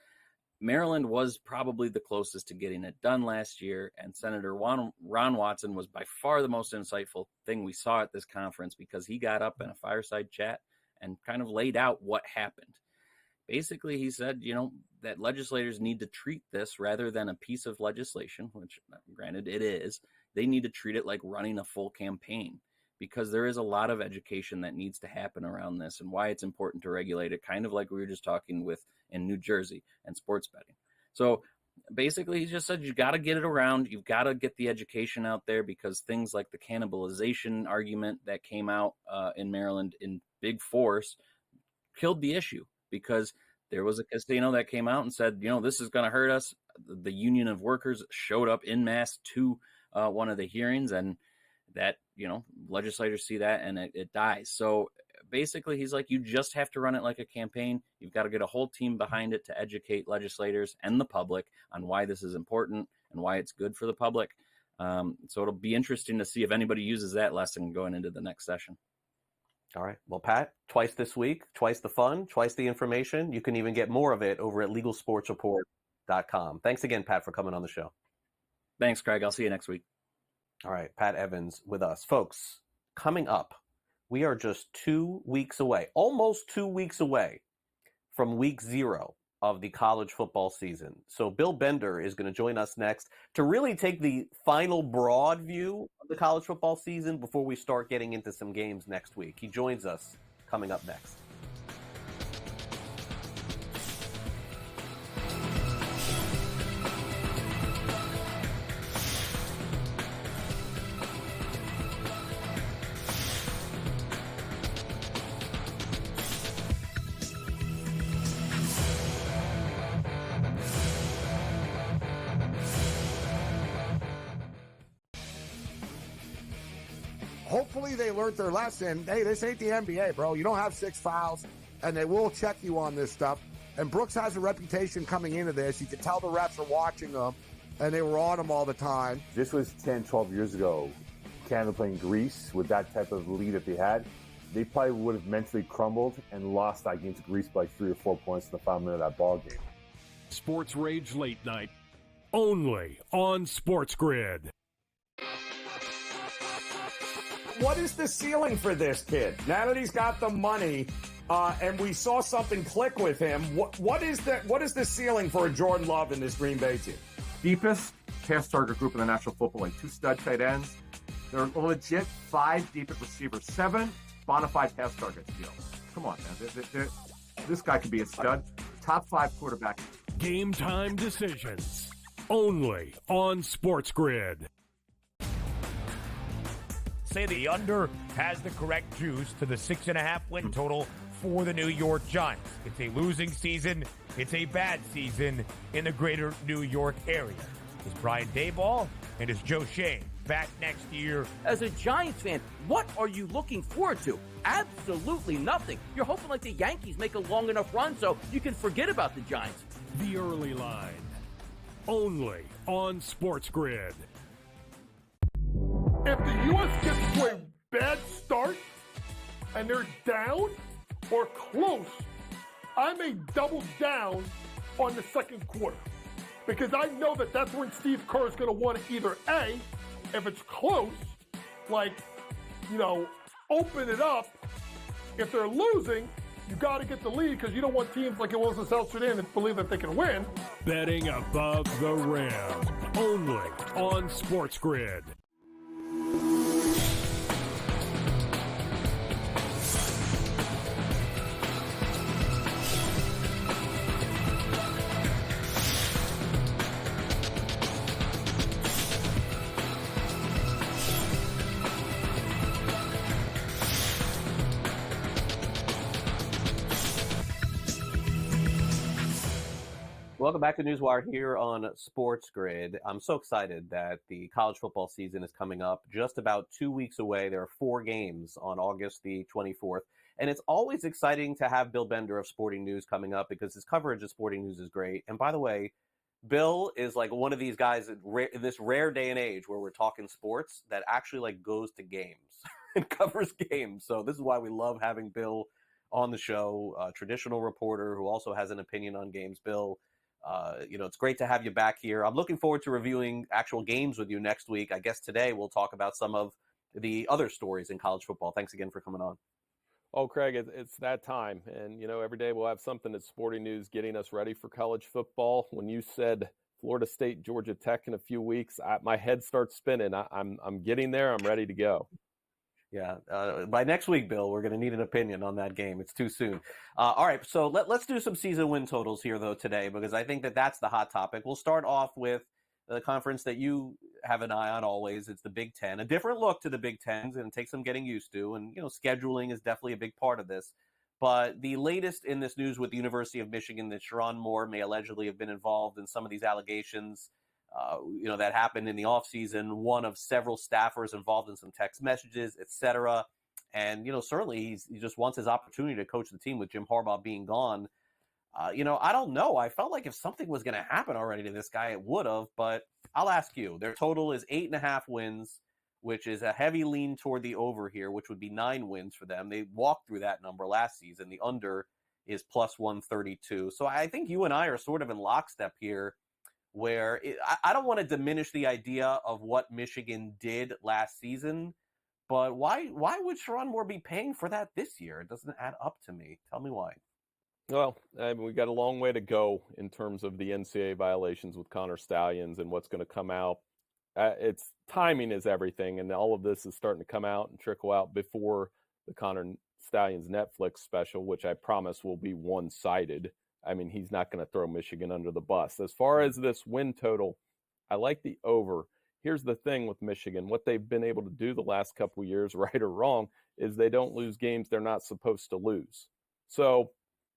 Maryland was probably the closest to getting it done last year, and Senator Ron Watson was by far the most insightful thing we saw at this conference, because he got up in a fireside chat and kind of laid out what happened. Basically, he said, that legislators need to treat this rather than a piece of legislation, which granted it is. They need to treat it like running a full campaign, because there is a lot of education that needs to happen around this and why it's important to regulate it, kind of like we were just talking with in New Jersey and sports betting. So basically, he just said you got to get it around. You've got to get the education out there, because things like the cannibalization argument that came out in Maryland in big force killed the issue, because there was a casino that came out and said, this is going to hurt us. The union of workers showed up en masse to one of the hearings, and that, legislators see that and it dies. So basically, he's like, you just have to run it like a campaign. You've got to get a whole team behind it to educate legislators and the public on why this is important and why it's good for the public. So it'll be interesting to see if anybody uses that lesson going into the next session. All right. Well, Pat, twice this week, twice the fun, twice the information. You can even get more of it over at LegalSportsReport.com. Thanks again, Pat, for coming on the show. Thanks, Craig. I'll see you next week. All right. Pat Evans with us. Folks, coming up, we are just 2 weeks away, almost 2 weeks away from week 0 of the college football season. So Bill Bender is going to join us next to really take the final broad view of the college football season before we start getting into some games next week. He joins us coming up next. Hopefully they learned their lesson. Hey, this ain't the NBA, bro. You don't have 6 fouls, and they will check you on this stuff. And Brooks has a reputation coming into this. You can tell the refs are watching them, and they were on him all the time. This was 10, 12 years ago. Canada playing Greece with that type of lead that they had. They probably would have mentally crumbled and lost that game to Greece by 3 or 4 points in the final minute of that ball game. Sports Rage Late Night, only on SportsGrid. What is the ceiling for this kid? Now that he's got the money, and we saw something click with him, what is the ceiling for a Jordan Love in this Green Bay team? Deepest pass target group in the National Football League. 2 stud tight ends. They're a legit 5 deep at receiver. 7 bona fide pass targets. Come on, man. This guy could be a stud. Top 5 quarterback. Game time decisions, only on SportsGrid. Say the under has the correct juice to the 6.5 win total for the New York Giants. It's a losing season. It's a bad season in the greater New York area. Is Brian Daboll and is Joe Shane back next year? As a Giants fan, what are you looking forward to? Absolutely nothing. You're hoping like the Yankees make a long enough run so you can forget about the Giants. The early line, only on SportsGrid. If the U.S. gets to a bad start and they're down or close, I may double down on the second quarter, because I know that that's when Steve Kerr is going to want to either A, if it's close, open it up. If they're losing, you got to get the lead, because you don't want teams like it was in South Sudan that believe that they can win. Betting above the rim, only on SportsGrid. Welcome back to NewsWire here on SportsGrid. I'm so excited that the college football season is coming up, just about 2 weeks away. There are 4 games on August the 24th. And it's always exciting to have Bill Bender of Sporting News coming up, because his coverage of Sporting News is great. And by the way, Bill is like one of these guys in this rare day and age where we're talking sports that actually goes to games and covers games. So this is why we love having Bill on the show, a traditional reporter who also has an opinion on games. Bill, it's great to have you back here. I'm looking forward to reviewing actual games with you next week. I guess today we'll talk about some of the other stories in college football. Thanks again for coming on. Oh, Craig, it's that time. And, every day we'll have something at Sporting News getting us ready for college football. When you said Florida State, Georgia Tech in a few weeks, my head starts spinning. I'm getting there. I'm ready to go. Yeah. By next week, Bill, we're going to need an opinion on that game. It's too soon. All right. So let's do some season win totals here, though, today, because I think that's the hot topic. We'll start off with the conference that you have an eye on always. It's the Big Ten. A different look to the Big Ten, and it takes some getting used to. And, scheduling is definitely a big part of this. But the latest in this news with the University of Michigan that Sharon Moore may allegedly have been involved in some of these allegations that happened in the offseason, one of several staffers involved in some text messages, etc. And, certainly he just wants his opportunity to coach the team with Jim Harbaugh being gone. I don't know. I felt like if something was going to happen already to this guy, it would have. But I'll ask you. Their total is 8.5 wins, which is a heavy lean toward the over here, which would be 9 wins for them. They walked through that number last season. The under is plus 132. So I think you and I are sort of in lockstep here, where I don't want to diminish the idea of what Michigan did last season, but why would Sharon Moore be paying for that this year? It doesn't add up to me. Tell me why. Well, we got a long way to go in terms of the NCAA violations with Connor Stallions and what's going to come out. It's timing is everything, and all of this is starting to come out and trickle out before the Connor Stallions Netflix special, which I promise will be one-sided. I mean, he's not going to throw Michigan under the bus. As far as this win total, I like the over. Here's the thing with Michigan. What they've been able to do the last couple of years, right or wrong, is they don't lose games they're not supposed to lose. So,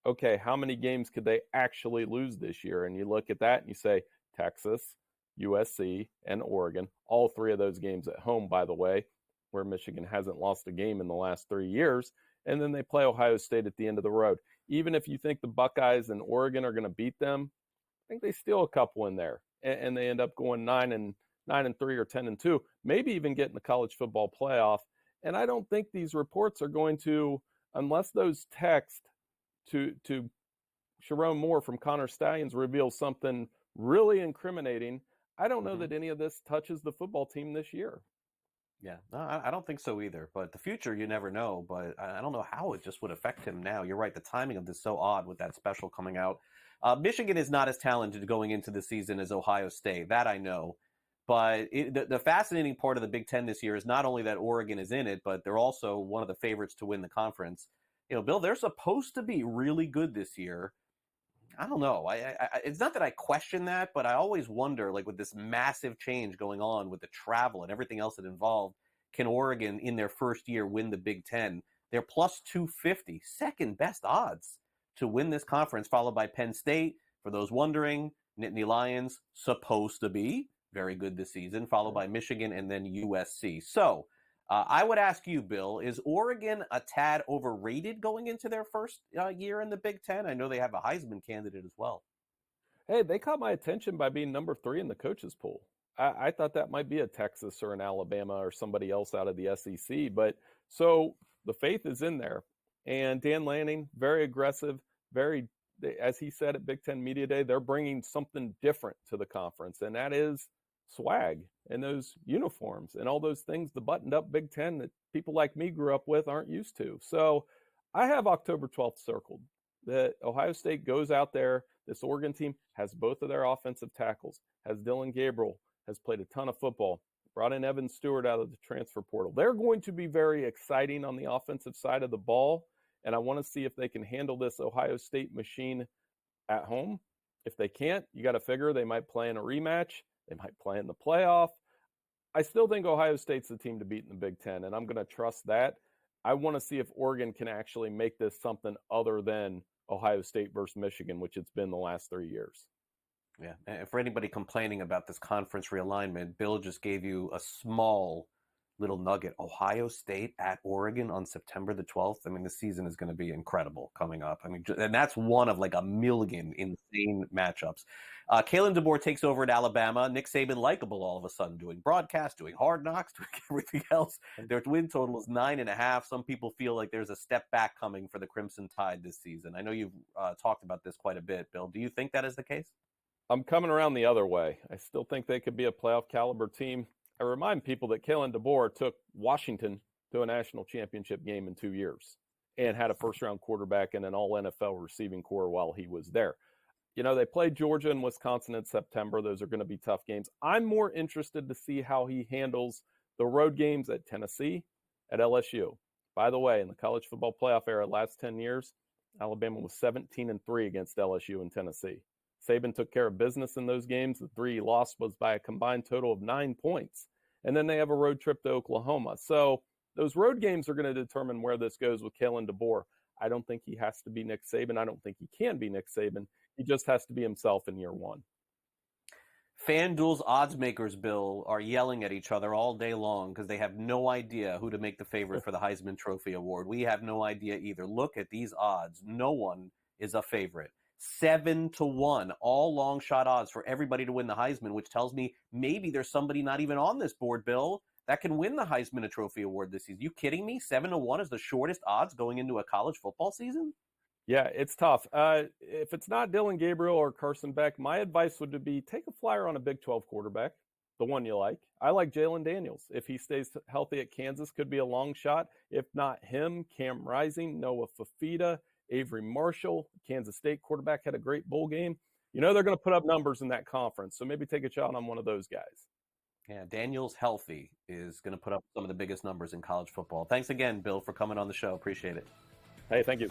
okay, how many games could they actually lose this year? And you look at that and you say, Texas, USC, and Oregon, all 3 of those games at home, by the way, where Michigan hasn't lost a game in the last 3 years. And then they play Ohio State at the end of the road. Even if you think the Buckeyes and Oregon are going to beat them, I think they steal a couple in there, and they end up going 9-3 or 10-2, maybe even getting the college football playoff. And I don't think these reports are going to, unless those texts to Sharon Moore from Connor Stallions reveal something really incriminating, I don't know that any of this touches the football team this year. Yeah, no, I don't think so either. But the future, you never know. But I don't know how it just would affect him now. You're right. The timing of this is so odd with that special coming out. Michigan is not as talented going into the season as Ohio State. That I know. But the fascinating part of the Big Ten this year is not only that Oregon is in it, but they're also one of the favorites to win the conference. Bill, they're supposed to be really good this year. I don't know. It's not that I question that, but I always wonder, like with this massive change going on with the travel and everything else that involved, can Oregon in their first year win the Big Ten? They're plus 250, second best odds to win this conference, followed by Penn State. For those wondering, Nittany Lions, supposed to be very good this season, followed by Michigan and then USC. So I would ask you, Bill, is Oregon a tad overrated going into their first year in the Big Ten? I know they have a Heisman candidate as well. Hey, they caught my attention by being number 3 in the coaches pool. I thought that might be a Texas or an Alabama or somebody else out of the SEC. But so the faith is in there. And Dan Lanning, very aggressive, very, as he said at Big Ten Media Day, they're bringing something different to the conference. And that is swag and those uniforms and all those things, the buttoned up Big Ten that people like me grew up with aren't used to. So I have October 12th circled. That Ohio State goes out there. This Oregon team has both of their offensive tackles, has Dylan Gabriel, has played a ton of football, brought in Evan Stewart out of the transfer portal. They're going to be very exciting on the offensive side of the ball, and I want to see if they can handle this Ohio State machine at home. If they can't, you got to figure they might play in a rematch. They might play in the playoff. I still think Ohio State's the team to beat in the Big Ten, and I'm going to trust that. I want to see if Oregon can actually make this something other than Ohio State versus Michigan, which it's been the last 3 years. Yeah, and for anybody complaining about this conference realignment, Bill just gave you a small little nugget. Ohio State at Oregon on September the 12th. I mean, the season is going to be incredible coming up. I mean, and that's one of like a million insane matchups. Kalen DeBoer takes over at Alabama. Nick Saban likable all of a sudden, doing broadcast, doing Hard Knocks, doing everything else. Their win total is 9.5. Some people feel like there's a step back coming for the Crimson Tide this season. I know you've talked about this quite a bit, Bill. Do you think that is the case? I'm coming around the other way. I still think they could be a playoff caliber team. I remind people that Kalen DeBoer took Washington to a national championship game in 2 years. and had a first-round quarterback and an all-NFL receiving core while he was there. You know, they played Georgia and Wisconsin in September. Those are going to be tough games. I'm more interested to see how he handles the road games at Tennessee, at LSU. By the way, in the college football playoff era, last 10 years, Alabama was 17-3 against LSU and Tennessee. Saban took care of business in those games. The 3 he lost was by a combined total of 9 points. And then they have a road trip to Oklahoma. So those road games are going to determine where this goes with Kalen DeBoer. I don't think he has to be Nick Saban. I don't think he can be Nick Saban. He just has to be himself in year one. FanDuel's odds makers, Bill, are yelling at each other all day long because they have no idea who to make the favorite for the Heisman Trophy Award. We have no idea either. Look at these odds. No one is a favorite. 7-1, all long shot odds for everybody to win the Heisman, which tells me maybe there's somebody not even on this board, Bill, that can win the Heisman Trophy Award this season. You kidding me? 7-1 is the shortest odds going into a college football season? Yeah, it's tough. If it's not Dylan Gabriel or Carson Beck, my advice would be take a flyer on a Big 12 quarterback, the one you like. I like Jalen Daniels. If he stays healthy at Kansas, could be a long shot. If not him, Cam Rising, Noah Fafita, Avery Marshall, Kansas State quarterback, had a great bowl game. You know they're going to put up numbers in that conference, so maybe take a shot on one of those guys. Yeah, Daniels healthy is going to put up some of the biggest numbers in college football. Thanks again, Bill, for coming on the show. Appreciate it. Hey, thank you.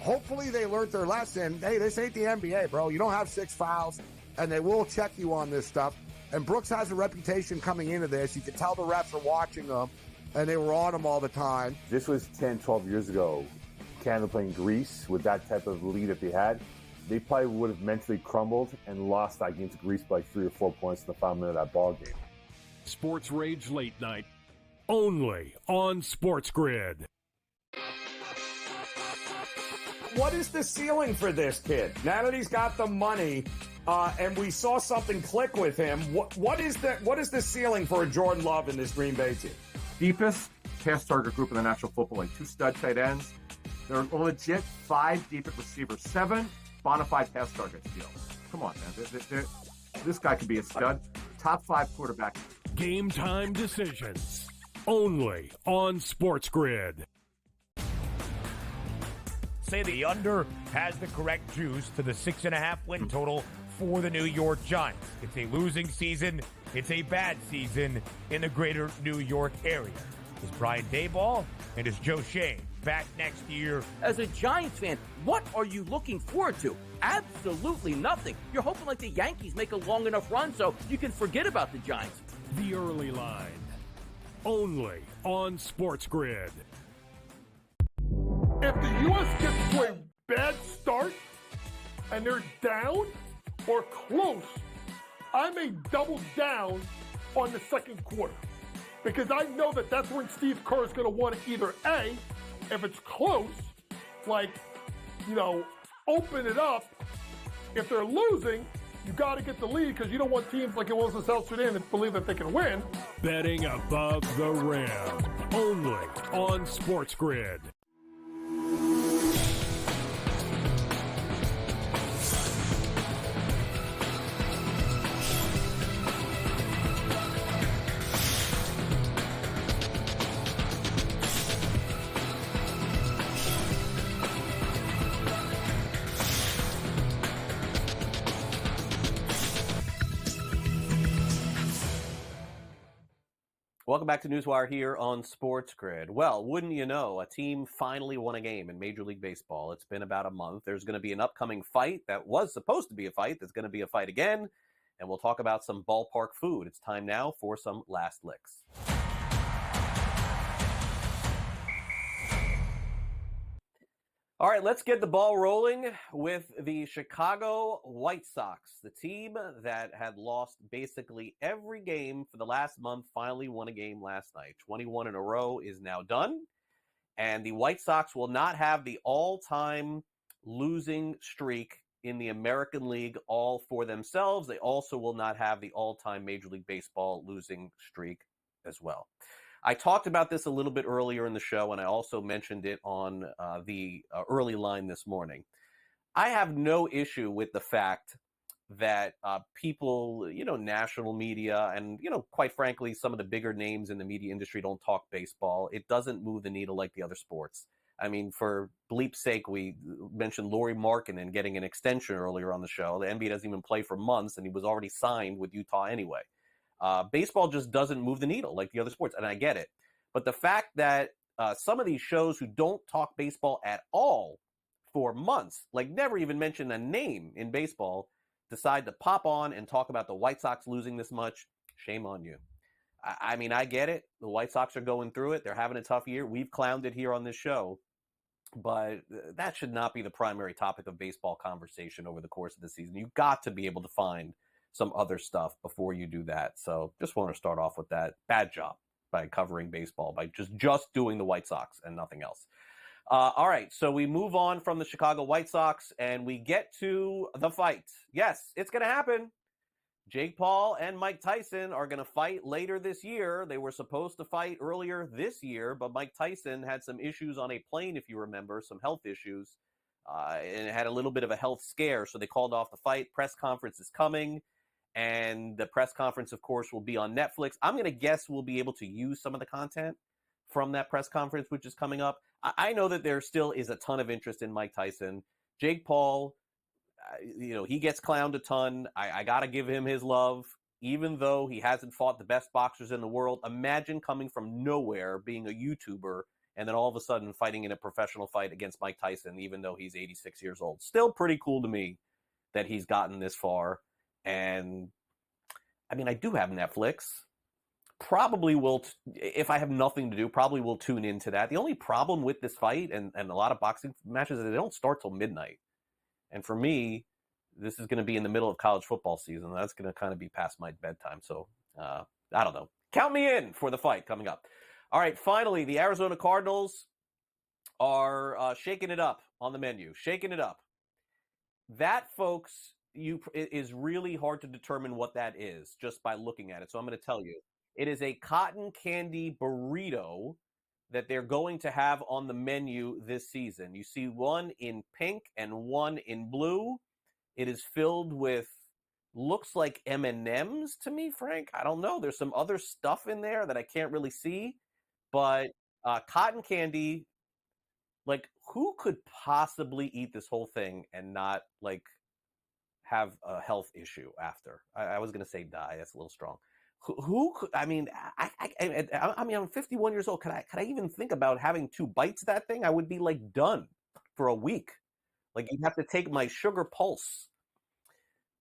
Hopefully they learned their lesson. Hey, this ain't the NBA, bro. You don't have 6 fouls, and they will check you on this stuff. And Brooks has a reputation coming into this. You can tell the refs are watching him, and they were on him all the time. This was 10, 12 years ago. Canada playing Greece with that type of lead that they had. They probably would have mentally crumbled and lost that game to Greece by 3 or 4 points in the final minute of that ball game. Sports Rage Late Night, only on SportsGrid. What is the ceiling for this kid? Now that he's got the money, and we saw something click with him, what is the ceiling for a Jordan Love in this Green Bay team? Deepest pass target group in the National Football League. 2 stud tight ends. They're a legit 5 deep at receiver. 7 bona fide pass targets deal. Come on, man. This guy could be a stud. Top 5 quarterback. Game time decisions, only on SportsGrid. Say the under has the correct juice to the 6.5 win total for the New York Giants. It's a losing season. It's a bad season in the greater New York area. Is Brian Daboll and is Joe Shane back next year? As a Giants fan, what are you looking forward to? Absolutely nothing. You're hoping like the Yankees make a long enough run so you can forget about the Giants. The early line, only on SportsGrid. If the U.S. gets to a bad start and they're down or close, I may double down on the second quarter because I know that that's when Steve Kerr is going to want to either A, if it's close, like, open it up. If they're losing, you got to get the lead because you don't want teams like it was in South Sudan that believe that they can win. Betting above the rim, only on SportsGrid. Welcome back to NewsWire here on SportsGrid. Well, wouldn't you know, a team finally won a game in Major League Baseball. It's been about a month. There's going to be an upcoming fight that was supposed to be a fight that's going to be a fight again, and we'll talk about some ballpark food. It's time now for some last licks. All right, let's get the ball rolling with the Chicago White Sox. The team that had lost basically every game for the last month finally won a game last night. 21 in a row is now done. And the White Sox will not have the all-time losing streak in the American League all for themselves. They also will not have the all-time Major League Baseball losing streak as well. I talked about this a little bit earlier in the show, and I also mentioned it on the early line this morning. I have no issue with the fact that people, national media and, quite frankly, some of the bigger names in the media industry don't talk baseball. It doesn't move the needle like the other sports. I mean, for bleep's sake, we mentioned Lauri Markkanen getting an extension earlier on the show. The NBA doesn't even play for months, and he was already signed with Utah anyway. Baseball just doesn't move the needle like the other sports, and I get it. But the fact that some of these shows who don't talk baseball at all for months, like never even mention a name in baseball, decide to pop on and talk about the White Sox losing this much, shame on you. I mean, I get it. The White Sox are going through it. They're having a tough year. We've clowned it here on this show. But that should not be the primary topic of baseball conversation over the course of the season. You've got to be able to find some other stuff before you do that. So just want to start off with that. Bad job by covering baseball, by just doing the White Sox and nothing else. All right, so we move on from the Chicago White Sox and we get to the fight. Yes, it's going to happen. Jake Paul and Mike Tyson are going to fight later this year. They were supposed to fight earlier this year, but Mike Tyson had some issues on a plane, if you remember, some health issues, and had a little bit of a health scare, so they called off the fight. Press conference is coming, and the press conference, of course, will be on Netflix. I'm going to guess we'll be able to use some of the content from that press conference, which is coming up. I know that there still is a ton of interest in Mike Tyson. Jake Paul, he gets clowned a ton. I got to give him his love, even though he hasn't fought the best boxers in the world. Imagine coming from nowhere, being a YouTuber, and then all of a sudden fighting in a professional fight against Mike Tyson, even though he's 86 years old. Still pretty cool to me that he's gotten this far. And, I mean, I do have Netflix. Probably will, if I have nothing to do, probably will tune into that. The only problem with this fight and a lot of boxing matches is they don't start till midnight. And for me, this is going to be in the middle of college football season. That's going to kind of be past my bedtime. So I don't know. Count me in for the fight coming up. All right, finally, the Arizona Cardinals are shaking it up on the menu. Shaking it up. That, folks, is really hard to determine what that is just by looking at it. So I'm going to tell you. It is a cotton candy burrito that they're going to have on the menu this season. You see one in pink and one in blue. It is filled with, looks like M&Ms to me, Frank. I don't know. There's some other stuff in there that I can't really see. But cotton candy, like, who could possibly eat this whole thing and not, like, have a health issue after? I was going to say die. That's a little strong. Who could, I mean, I'm 51 years old. Could I even think about having 2 bites of that thing? I would be like done for a week. Like, you'd have to take my sugar pulse.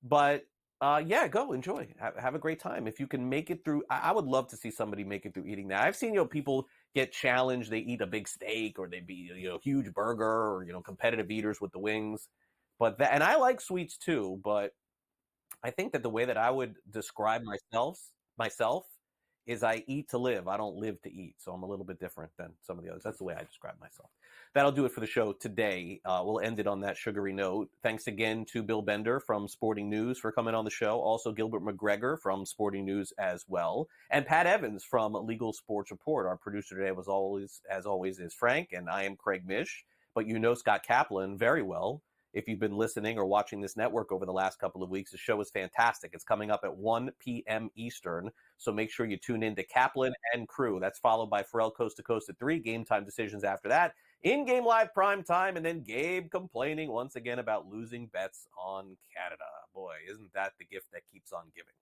But yeah, go enjoy. Have a great time. If you can make it through, I would love to see somebody make it through eating that. I've seen, people get challenged. They eat a big steak or they be, huge burger or, competitive eaters with the wings. But that, and I like sweets too, but I think that the way that I would describe myself is I eat to live. I don't live to eat. So I'm a little bit different than some of the others. That's the way I describe myself. That'll do it for the show today. We'll end it on that sugary note. Thanks again to Bill Bender from Sporting News for coming on the show. Also Gilbert McGregor from Sporting News as well. And Pat Evans from Legal Sports Report. Our producer today was as always is Frank, and I am Craig Mish. But Scott Kaplan very well. If you've been listening or watching this network over the last couple of weeks, the show is fantastic. It's coming up at 1 p.m. Eastern, so make sure you tune in to Kaplan and Crew. That's followed by Pharrell Coast to Coast at 3, Game Time Decisions after that, in-game live prime time, and then Gabe complaining once again about losing bets on Canada. Boy, isn't that the gift that keeps on giving.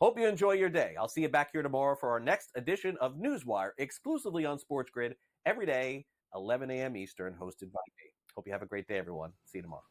Hope you enjoy your day. I'll see you back here tomorrow for our next edition of NewsWire, exclusively on SportsGrid, every day, 11 a.m. Eastern, hosted by me. Hope you have a great day, everyone. See you tomorrow.